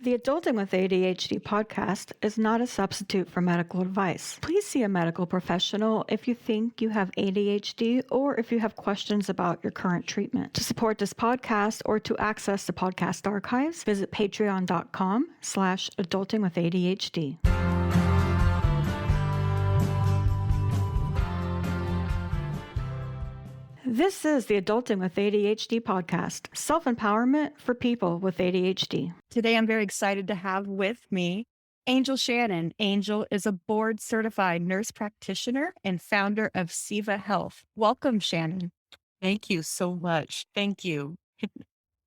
The Adulting with ADHD podcast is not a substitute for medical advice. Please see a medical professional if you think you have ADHD or if you have questions about your current treatment. To support this podcast or to access the podcast archives, visit patreon.com/adultingwithadhd. This is the Adulting with ADHD podcast, self-empowerment for people with ADHD. Today, I'm very excited to have with me Angel Shannon. Angel is a board-certified nurse practitioner and founder of Siva Health. Welcome, Shannon. Thank you so much. Thank you.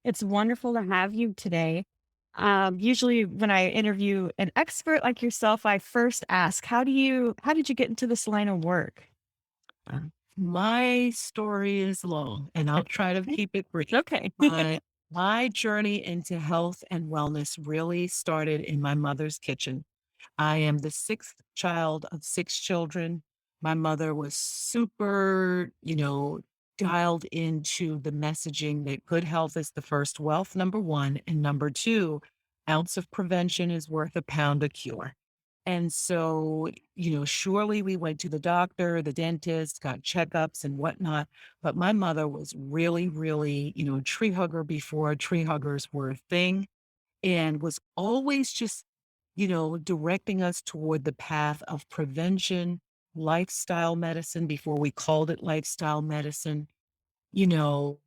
It's wonderful to have you today. Usually when I interview an expert like yourself, I first ask, how did you get into this line of work? My story is long, and I'll try to keep it brief. Okay. My journey into health and wellness really started in my mother's kitchen. I am the sixth child of six children. My mother was super, dialed into the messaging that good health is the first wealth, number one, and number two, ounce of prevention is worth a pound of cure. And so, surely we went to the doctor, the dentist, got checkups and whatnot. But my mother was really, really, a tree hugger before tree huggers were a thing, and was always just, directing us toward the path of prevention, lifestyle medicine before we called it lifestyle medicine, you know,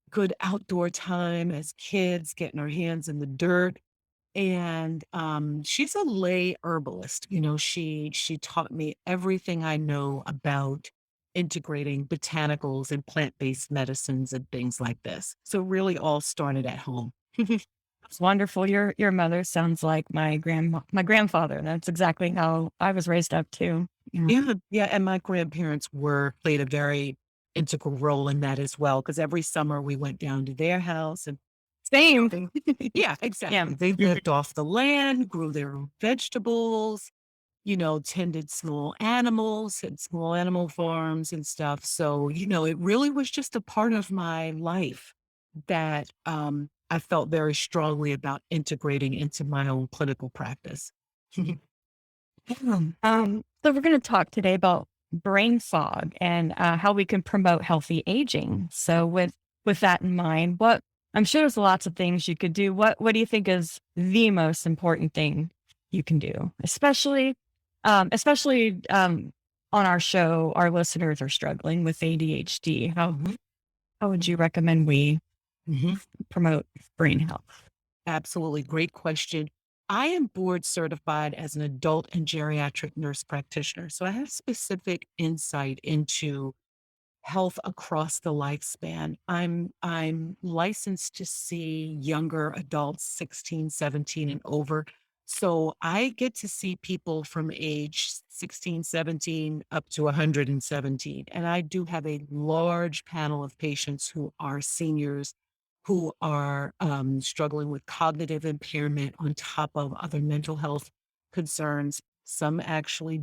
good outdoor time as kids, getting our hands in the dirt. And she's a lay herbalist. She taught me everything I know about integrating botanicals and plant-based medicines and things like this. So really all started at home. It's wonderful. Your mother sounds like my grandfather. That's exactly how I was raised up too. Yeah. And my grandparents played a very integral role in that as well. Because every summer we went down to their house and Same. yeah, exactly. Yeah. They lived off the land, grew their own vegetables, tended small animals, had small animal farms and stuff. So, it really was just a part of my life that I felt very strongly about integrating into my own clinical practice. So we're going to talk today about brain fog and how we can promote healthy aging. So with that in mind, I'm sure there's lots of things you could do. What do you think is the most important thing you can do, especially on our show? Our listeners are struggling with ADHD. How would you recommend we promote brain health? Absolutely. Great question. I am board certified as an adult and geriatric nurse practitioner. So I have specific insight into health across the lifespan. I'm licensed to see younger adults, 16, 17 and over. So I get to see people from age 16, 17 up to 117. And I do have a large panel of patients who are seniors who are struggling with cognitive impairment on top of other mental health concerns. Some actually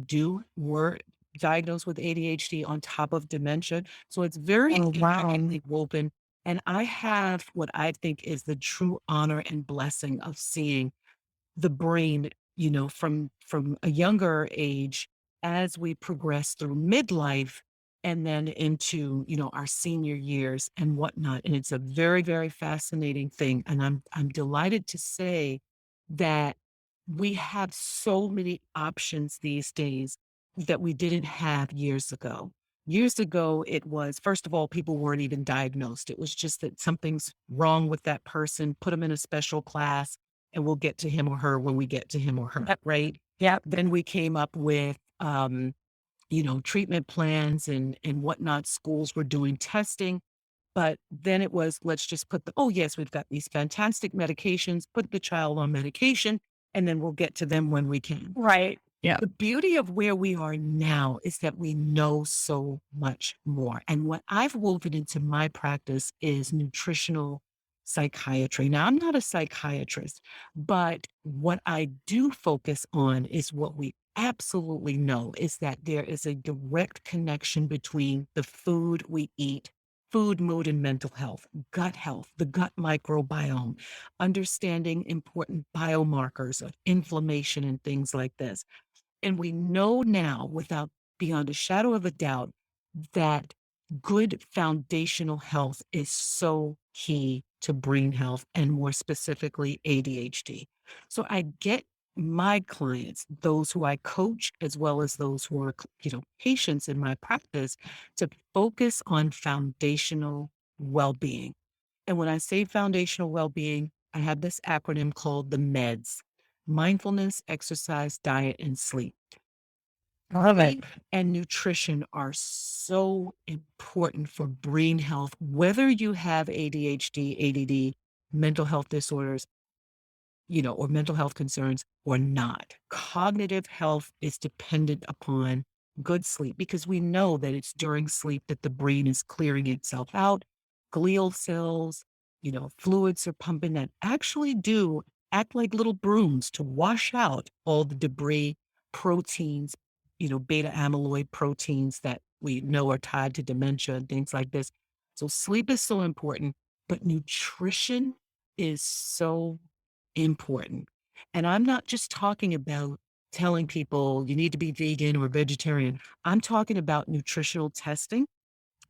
were diagnosed with ADHD on top of dementia. So it's very intricately woven. And I have what I think is the true honor and blessing of seeing the brain, from a younger age as we progress through midlife and then into, our senior years and whatnot. And it's a very, very fascinating thing. And I'm delighted to say that we have so many options these days that we didn't have years ago. Years ago, it was, first of all, people weren't even diagnosed. It was just that something's wrong with that person, put them in a special class, and we'll get to him or her when we get to him or her, right? Yeah. Then we came up with, treatment plans and whatnot. Schools were doing testing. But then it was, let's just yes, we've got these fantastic medications, put the child on medication, and then we'll get to them when we can. Right. Yeah. The beauty of where we are now is that we know so much more. And what I've woven into my practice is nutritional psychiatry. Now, I'm not a psychiatrist, but what I do focus on is what we absolutely know is that there is a direct connection between the food we eat food, mood, and mental health, the gut microbiome, understanding important biomarkers of inflammation and things like this. And we know now, without beyond a shadow of a doubt, that good foundational health is so key to brain health and more specifically ADHD. So I get my clients, those who I coach, as well as those who are, patients in my practice, to focus on foundational well-being. And when I say foundational well-being, I have this acronym called the MEDS: mindfulness, exercise, diet, and sleep. Love it. Sleep and nutrition are so important for brain health, whether you have ADHD, ADD, mental health disorders, or mental health concerns or not. Cognitive health is dependent upon good sleep because we know that it's during sleep that the brain is clearing itself out. Glial cells, fluids are pumping that actually do act like little brooms to wash out all the debris, proteins, beta amyloid proteins that we know are tied to dementia and things like this. So sleep is so important, but nutrition is so important. And I'm not just talking about telling people you need to be vegan or vegetarian. I'm talking about nutritional testing,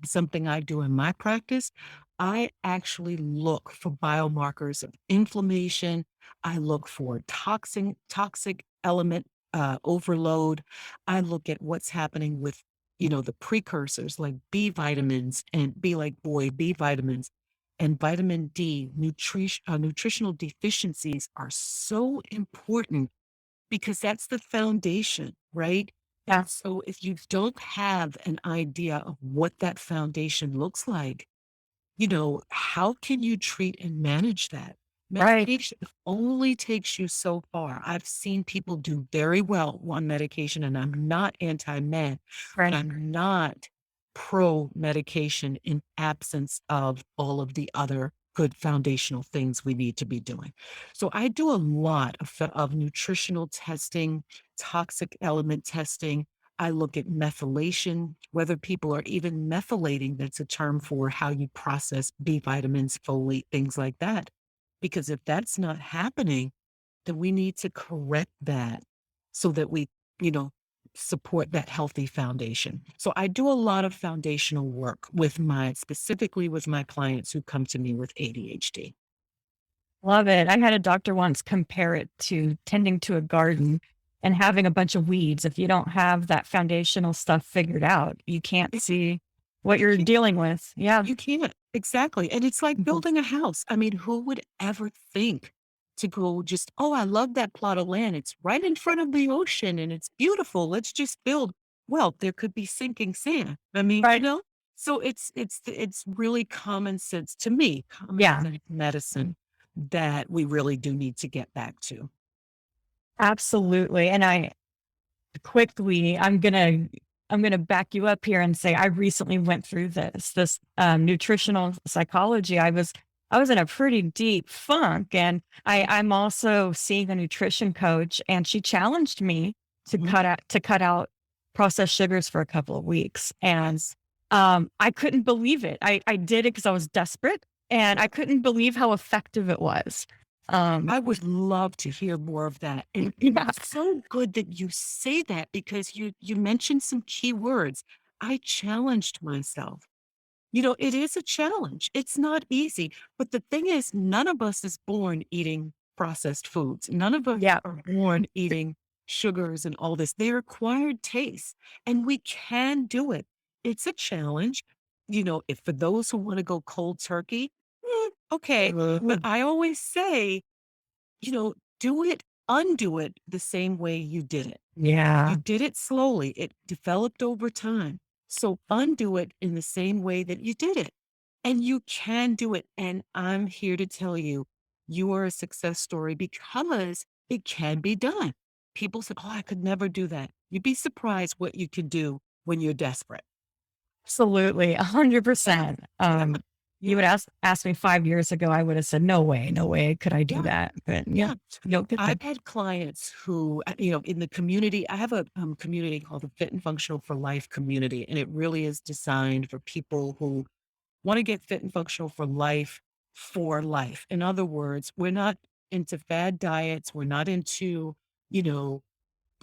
something I do in my practice. I actually look for biomarkers of inflammation. I look for toxic element overload. I look at what's happening with, the precursors like B vitamins and B like boy, B vitamins and vitamin D. Nutritional deficiencies are so important because that's the foundation, right? Yeah. So if you don't have an idea of what that foundation looks like, how can you treat and manage that? Right. Medication only takes you so far. I've seen people do very well on medication, and I'm not anti-med, but Right. I'm not pro medication in absence of all of the other good foundational things we need to be doing. So I do a lot of nutritional testing, toxic element testing. I look at methylation, whether people are even methylating. That's a term for how you process B vitamins, folate, things like that. Because if that's not happening, then we need to correct that so that we, you know, support that healthy foundation. So I do a lot of foundational work specifically with my clients who come to me with ADHD. Love it. I had a doctor once compare it to tending to a garden and having a bunch of weeds. If you don't have that foundational stuff figured out, you can't see what You you're can't dealing with. Yeah. You can't. Exactly. And it's like Mhm. building a house. I mean, who would ever think to go just, oh, I love that plot of land. It's right in front of the ocean and it's beautiful. Let's just build. Well, there could be sinking sand. I mean, Right. so it's really common sense to me, common Yeah. sense medicine that we really do need to get back to. Absolutely. And I quickly, I'm gonna back you up here and say I recently went through this nutritional psychology. I was in a pretty deep funk, and I'm also seeing a nutrition coach, and she challenged me to Mhm. cut out processed sugars for a couple of weeks, and Yes. I couldn't believe it. I did it because I was desperate, and I couldn't believe how effective it was. Um, I would love to hear more of that. And yeah, it's so good that you say that because you mentioned some key words. I challenged myself. It is a challenge. It's not easy. But the thing is, none of us is born eating processed foods. None of us yeah, are born eating sugars and all this. They're acquired tastes, and we can do it. It's a challenge. If for those who want to go cold turkey, okay. But I always say, do it, undo it the same way you did it. You yeah. did it slowly. It developed over time. So undo it in the same way that you did it. And you can do it. And I'm here to tell you, you are a success story because it can be done. People say, oh, I could never do that. You'd be surprised what you can do when you're desperate. Absolutely, Yeah. 100%. Yeah. You Yeah. would ask me 5 years ago, I would have said, no way could I do Yeah. that." But yeah, Yeah. you'll get there. I've had clients who, in the community, I have a community called the Fit and Functional for Life community, and it really is designed for people who want to get fit and functional for life, for life. In other words, we're not into fad diets. We're not into, you know,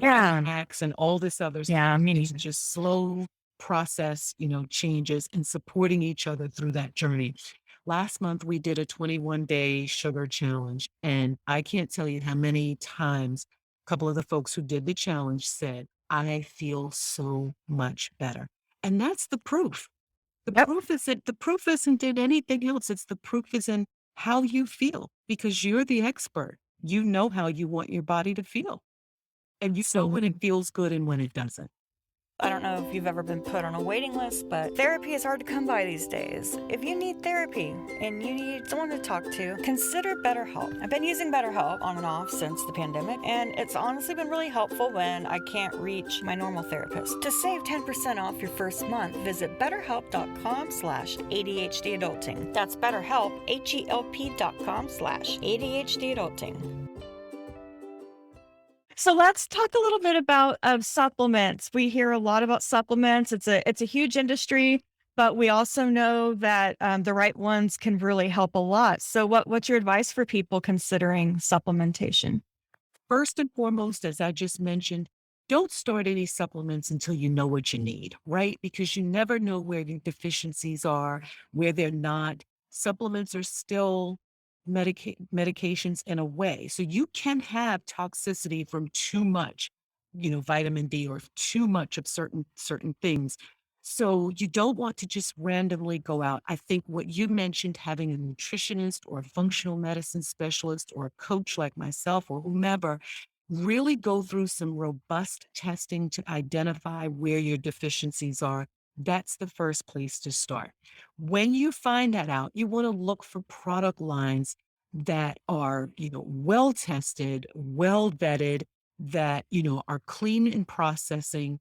Yeah. hacks and all this other stuff. Yeah. Me It's neither. just slow process, changes and supporting each other through that journey. Last month, we did a 21-day sugar challenge. And I can't tell you how many times a couple of the folks who did the challenge said, I feel so much better. And that's the proof. Yep. The proof isn't in anything else. It's the proof is in how you feel because you're the expert. You know how you want your body to feel. And you know when it feels good and when it doesn't. I don't know if you've ever been put on a waiting list, but therapy is hard to come by these days. If you need therapy and you need someone to talk to, consider BetterHelp. I've been using BetterHelp on and off since the pandemic, and it's honestly been really helpful when I can't reach my normal therapist. To save 10% off your first month, visit betterhelp.com/ADHD-adulting. That's BetterHelp, HELP.com/ADHD-adulting. So let's talk a little bit about supplements. We hear a lot about supplements. It's a huge industry, but we also know that the right ones can really help a lot. So what's your advice for people considering supplementation? First and foremost, as I just mentioned, don't start any supplements until you know what you need, right? Because you never know where your deficiencies are, where they're not. Supplements are still medications in a way. So you can have toxicity from too much, vitamin D or too much of certain things. So you don't want to just randomly go out. I think what you mentioned, having a nutritionist or a functional medicine specialist or a coach like myself or whomever, really go through some robust testing to identify where your deficiencies are. That's the first place to start. When you find that out, you want to look for product lines that are, well tested, well vetted, that, are clean in processing,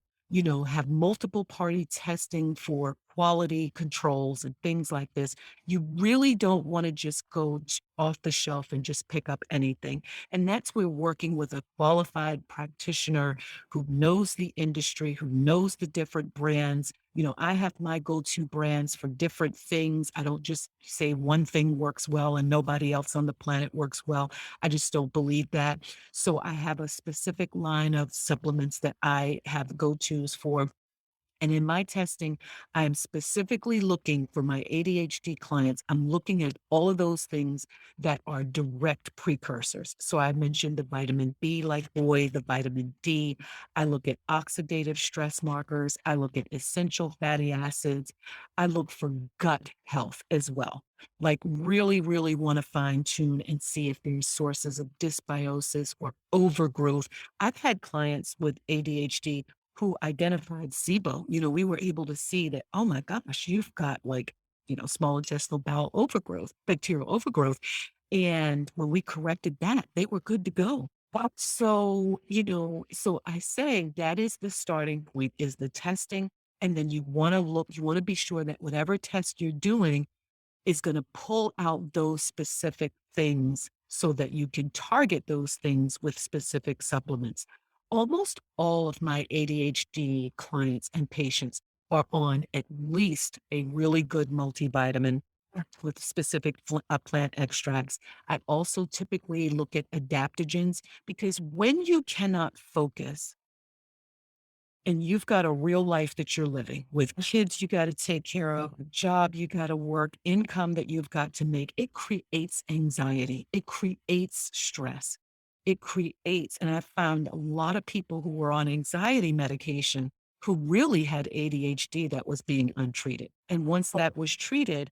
have multiple party testing for quality controls and things like this. You really don't want to just go off the shelf and just pick up anything. And that's where working with a qualified practitioner who knows the industry, who knows the different brands. I have my go-to brands for different things. I don't just say one thing works well and nobody else on the planet works well. I just don't believe that. So I have a specific line of supplements that I have go-tos for. And in my testing, I'm specifically looking for my ADHD clients. I'm looking at all of those things that are direct precursors. So I mentioned the vitamin B, like boy, the vitamin D. I look at oxidative stress markers. I look at essential fatty acids. I look for gut health as well. Like really, really want to fine tune and see if there's sources of dysbiosis or overgrowth. I've had clients with ADHD who identified SIBO. We were able to see that, oh my gosh, you've got like, small intestinal bowel overgrowth, bacterial overgrowth. And when we corrected that, they were good to go. Wow. So, so I say that is the starting point is the testing. And then you want to be sure that whatever test you're doing is going to pull out those specific things so that you can target those things with specific supplements. Almost all of my ADHD clients and patients are on at least a really good multivitamin with specific plant extracts. I also typically look at adaptogens because when you cannot focus and you've got a real life that you're living with kids you got to take care of, a job you got to work, income that you've got to make, it creates anxiety. It creates stress. It creates, and I found a lot of people who were on anxiety medication who really had ADHD that was being untreated. And once that was treated,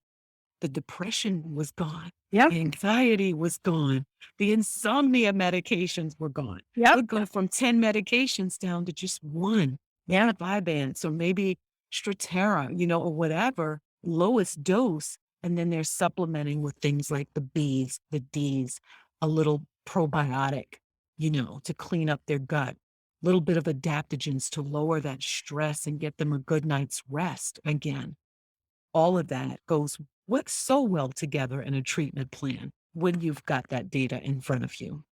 the depression was gone. Yep. The anxiety was gone. The insomnia medications were gone. Yep. We'd go from 10 medications down to just one. Yeah, Vyvanse, or maybe Strattera, or whatever, lowest dose. And then they're supplementing with things like the Bs, the Ds, a little probiotic, to clean up their gut, a little bit of adaptogens to lower that stress and get them a good night's rest again. All of that works so well together in a treatment plan when you've got that data in front of you.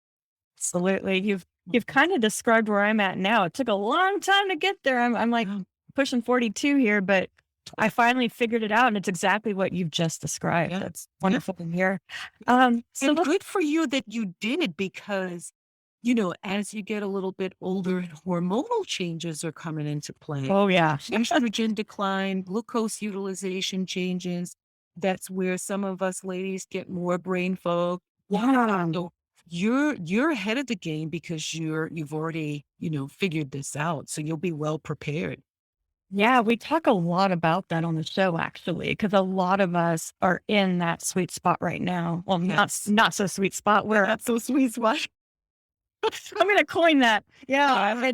Absolutely. You've kind of described where I'm at now. It took a long time to get there. I'm like Yeah. pushing 42 here, but I finally figured it out, and it's exactly what you've just described. Yeah. That's Yeah. wonderful to hear. So And let's good for you that you did because, as you get a little bit older and hormonal changes are coming into play, oh, yeah. estrogen decline, glucose utilization changes. That's where some of us ladies get more brain fog. Yeah. So you're ahead of the game because you've already, figured this out. So you'll be well prepared. Yeah, we talk a lot about that on the show, actually, because a lot of us are in that sweet spot right now. Well, Yes. not so sweet spot where That's so sweet. What? I'm going to coin that. Yeah,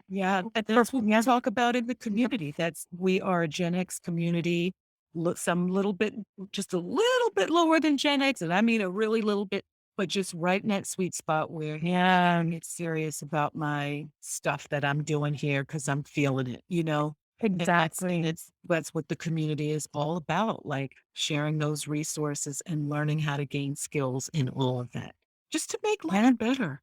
Yeah, that's what we talk about in the community. We are a Gen X community. Look, some little bit, just a little bit lower than Gen X, and I mean a really little bit, but just right in that sweet spot where yeah, I get serious about my stuff that I'm doing here because I'm feeling it. And exactly. that's what the community is all about, like sharing those resources and learning how to gain skills in all of that, just to make Yeah. life better.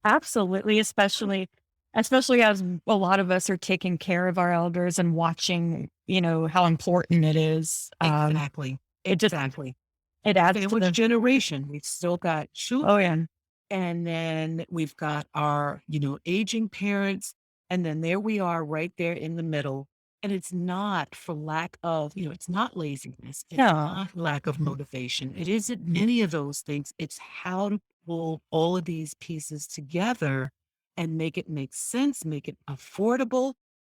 Absolutely, especially as a lot of us are taking care of our elders and watching, how important it is. Exactly. It just Exactly. it adds to Sandwich the generation. We've still got children, oh yeah. and then we've got our, aging parents. And then there we are right there in the middle. And it's not for lack of, it's not laziness. It's No. not lack of motivation. It isn't any of those things. It's how to pull all of these pieces together and make it make sense, make it affordable.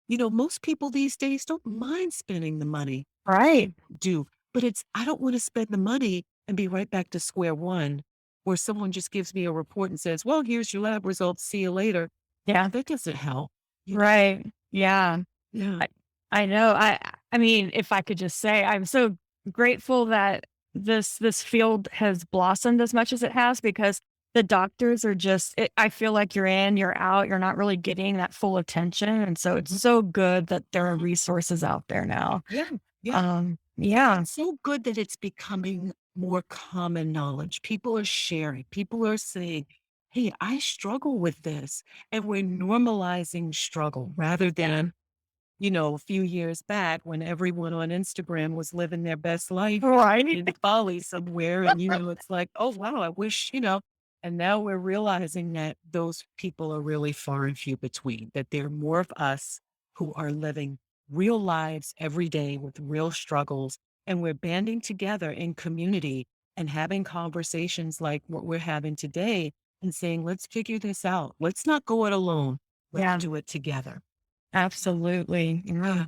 Most people these days don't mind spending the money Right. do. But I don't want to spend the money and be right back to square one where someone just gives me a report and says, well, here's your lab results. See you later. Yeah. That doesn't help. Right. Yeah. Yeah. I know. I mean, if I could just say, I'm so grateful that this field has blossomed as much as it has, because the doctors are I feel like you're in, you're out, you're not really getting that full attention. And so it's so good that there are resources out there now. Yeah. Yeah. Yeah. It's so good that it's becoming more common knowledge. People are sharing, people are saying, hey, I struggle with this. And we're normalizing struggle rather than, a few years back when everyone on Instagram was living their best life Right. in Bali somewhere. And, it's like, oh, wow, I wish, and now we're realizing that those people are really far and few between, that there are more of us who are living real lives every day with real struggles. And we're banding together in community and having conversations like what we're having today and saying, let's figure this out. Let's not go it alone. Let's Yeah. do it together. Absolutely. Yeah.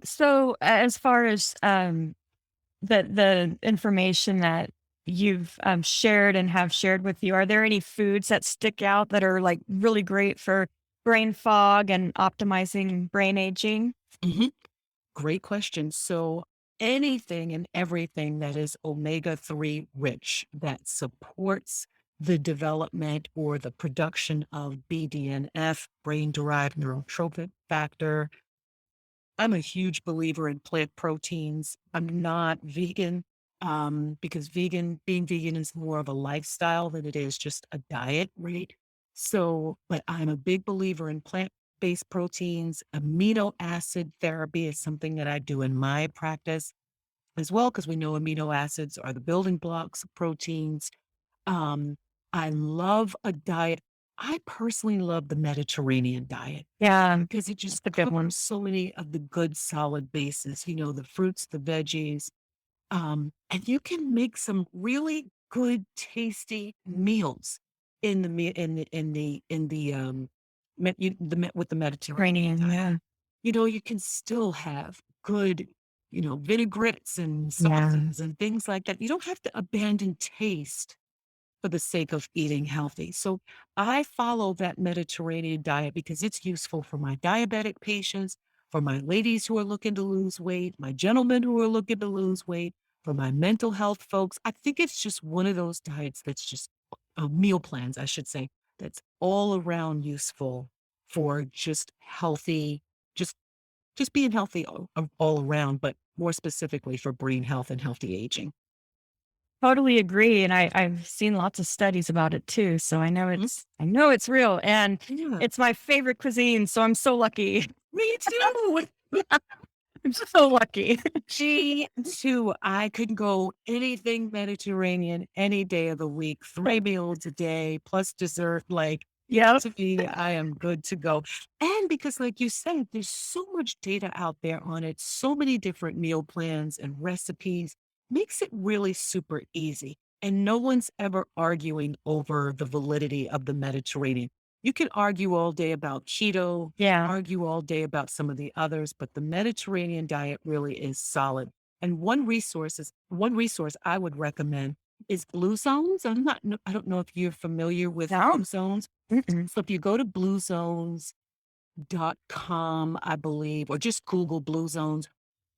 So as far as the information that you've shared and have shared with you, are there any foods that stick out that are like really great for brain fog and optimizing brain aging? Mhm. Great question. So anything and everything that is omega-3 rich that supports the development or the production of BDNF, brain-derived neurotrophic factor. I'm a huge believer in plant proteins. I'm not vegan, because being vegan is more of a lifestyle than it is just a diet, right? So, but I'm a big believer in plant-based proteins. Amino acid therapy is something that I do in my practice as well, because we know amino acids are the building blocks of proteins. Um, I love a diet. I personally love the Mediterranean diet Yeah, because it just that's a good one. covers so many of the good solid bases, the fruits, the veggies. And you can make some really good, tasty meals in the me in the with the Mediterranean Training, diet. yeah. You can still have good, vinaigrettes and Yeah. sauces and things like that. You don't have to abandon taste for the sake of eating healthy. So I follow that Mediterranean diet because it's useful for my diabetic patients, for my ladies who are looking to lose weight, my gentlemen who are looking to lose weight, for my mental health folks. I think it's just one of those diets that's just meal plans, I should say, that's all around useful for just healthy, just just being healthy all around, but more specifically for brain health and healthy aging. Totally agree. And I've seen lots of studies about it too. So Mhm. I know it's real, and Yeah, it's my favorite cuisine. So I'm so lucky. me too. I'm so lucky. She too. I could go anything Mediterranean any day of the week, 3 meals a day plus dessert. Like, Yep. to me, I am good to go. And because, like you said, there's so much data out there on it, so many different meal plans and recipes, makes it really super easy. And no one's ever arguing over the validity of the Mediterranean. You can argue all day about keto, Yeah. argue all day about some of the others, but the Mediterranean diet really is solid. And one resource I would recommend is Blue Zones. I don't know if you're familiar with No. Blue Zones. Mm-mm. So if you go to bluezones.com, I believe, or just Google Blue Zones,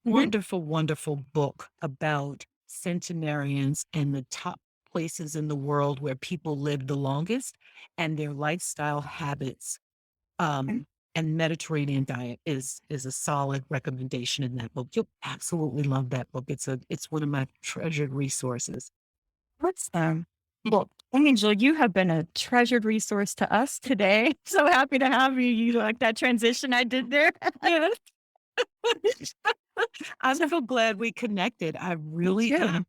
Mhm. wonderful, wonderful book about centenarians and the top places in the world where people live the longest and their lifestyle habits. And Mediterranean diet is a solid recommendation in that book. You'll absolutely love that book. It's one of my treasured resources. Awesome. Well, Angel, you have been a treasured resource to us today. So happy to have you. You like that transition I did there? Yes. I'm so glad we connected. I really too. am.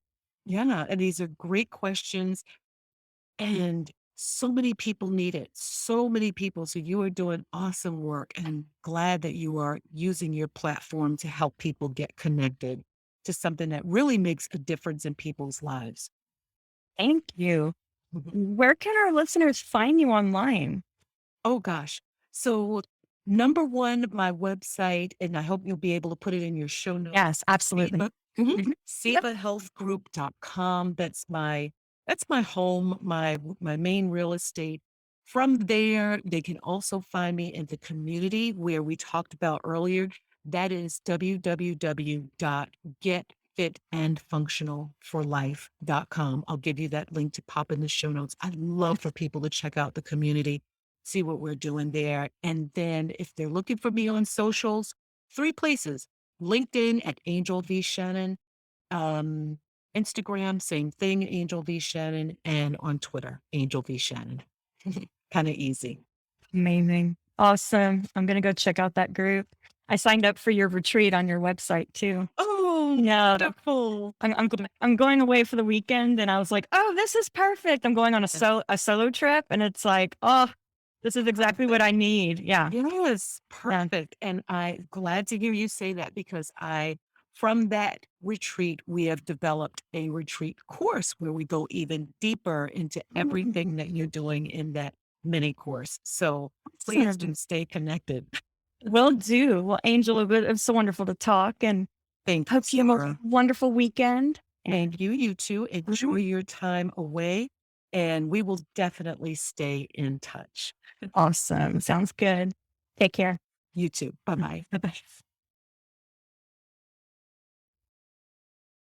Yeah, and these are great questions. And so many people need it. So many people. So you are doing awesome work. And I'm glad that you are using your platform to help people get connected to something that really makes a difference in people's lives. Thank you. Mhm. Where can our listeners find you online? Oh gosh. So number one, my website, and I hope you'll be able to put it in your show notes. Yes, absolutely. Mhm. Yep. SivaHealthGroup.com. That's my home, my main real estate. From there, they can also find me in the community where we talked about earlier. That is www.getfitandfunctionalforlife.com. I'll give you that link to pop in the show notes. I'd love for people to check out the community, see what we're doing there. And then if they're looking for me on socials, 3 places. LinkedIn at Angel V. Shannon. Um, Instagram, same thing, Angel V. Shannon. And on Twitter, Angel V. Shannon. Kind of easy. Amazing. Awesome. I'm going to go check out that group. I signed up for your retreat on your website too. Oh, Yeah. wonderful. I'm going away for the weekend and I was like, oh, this is perfect. I'm going on a solo trip and it's like, oh, this is exactly what I need. Yeah. Yes, Yeah. perfect. And I'm glad to hear you say that because from that retreat, we have developed a retreat course where we go even deeper into everything that you're doing in that mini course. So please do stay connected. Will do. Well, Angel, it was so wonderful to talk and Thank hope you have a Sarah. wonderful weekend. And you too. Enjoy your time away, and we will definitely stay in touch. Awesome. Sounds good. Take care. You too. Bye bye. Bye bye.